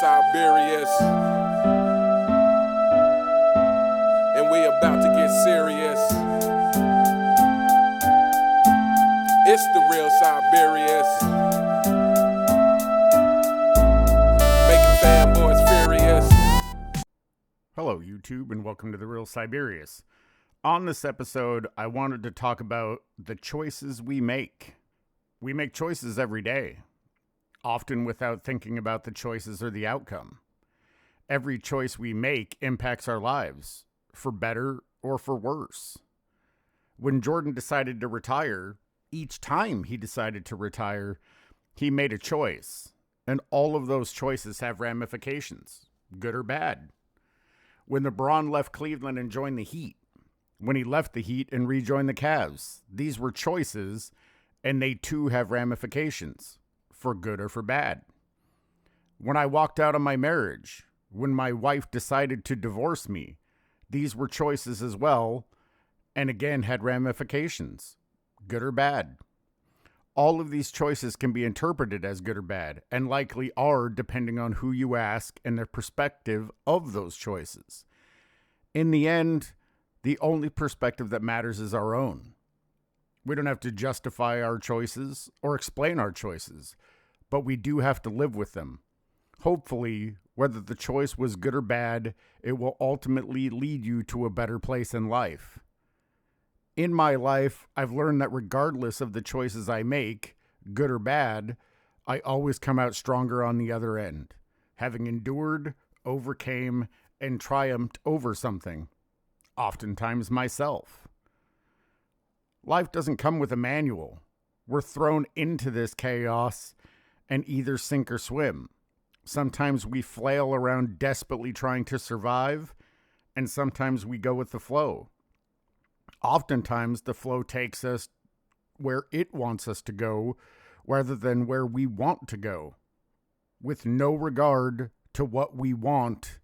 Siberius, and we about to get serious. It's the real Siberius, making fanboys furious. Hello, YouTube, and welcome to The Real Siberius. On this episode, I wanted to talk about the choices we make. We make choices every day, often without thinking about the choices or the outcome. Every choice we make impacts our lives, for better or for worse. When Jordan decided to retire, each time he decided to retire, he made a choice, and all of those choices have ramifications, good or bad. When LeBron left Cleveland and joined the Heat, when he left the Heat and rejoined the Cavs, these were choices, and they too have ramifications, for good or for bad. When I walked out of my marriage, when my wife decided to divorce me, these were choices as well, and again had ramifications, good or bad. All of these choices can be interpreted as good or bad, and likely are depending on who you ask and their perspective of those choices. In the end, the only perspective that matters is our own. We don't have to justify our choices or explain our choices, but we do have to live with them. Hopefully, whether the choice was good or bad, it will ultimately lead you to a better place in life. In my life, I've learned that regardless of the choices I make, good or bad, I always come out stronger on the other end, having endured, overcame, and triumphed over something, oftentimes myself. Life doesn't come with a manual. We're thrown into this chaos and either sink or swim. Sometimes we flail around desperately trying to survive, and sometimes we go with the flow. Oftentimes, the flow takes us where it wants us to go rather than where we want to go, with no regard to what we want,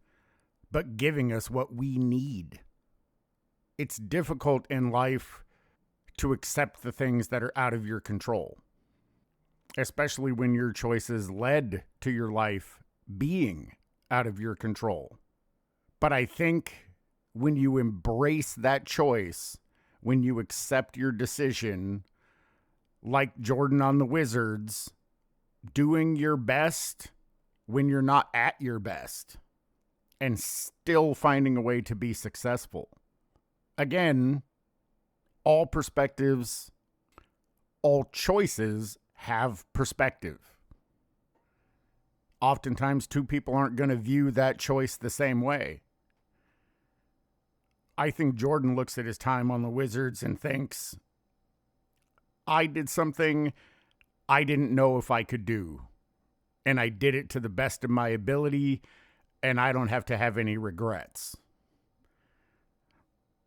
but giving us what we need. It's difficult in life to accept the things that are out of your control, especially when your choices led to your life being out of your control. But I think when you embrace that choice, when you accept your decision, like Jordan on the Wizards, doing your best when you're not at your best, and still finding a way to be successful. Again, all perspectives, all choices have perspective. Oftentimes, two people aren't going to view that choice the same way. I think Jordan looks at his time on the Wizards and thinks, I did something I didn't know if I could do, and I did it to the best of my ability, and I don't have to have any regrets.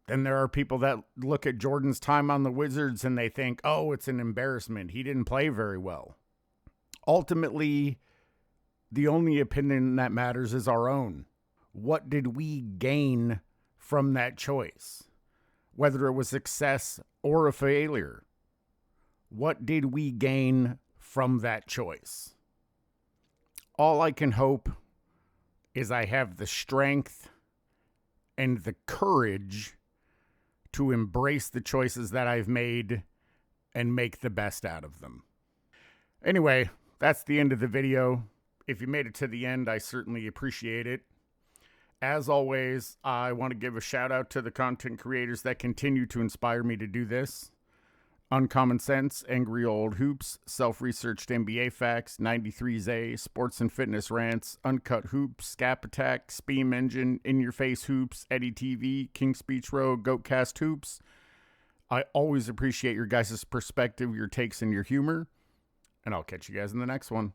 Then there are people that look at Jordan's time on the Wizards and they think, oh, it's an embarrassment. He didn't play very well. Ultimately, the only opinion that matters is our own. What did we gain from that choice? Whether it was success or a failure. What did we gain from that choice? All I can hope is I have the strength and the courage to embrace the choices that I've made and make the best out of them. Anyway, that's the end of the video. If you made it to the end, I certainly appreciate it. As always, I want to give a shout out to the content creators that continue to inspire me to do this. Uncommon Sense, Angry Old Hoops, Self-Researched NBA Facts, 93Z, Sports and Fitness Rants, Uncut Hoops, Scap Attack, Speam Engine, In Your Face Hoops, Eddie TV, King Speech Row, Goatcast Hoops. I always appreciate your guys' perspective, your takes, and your humor. And I'll catch you guys in the next one.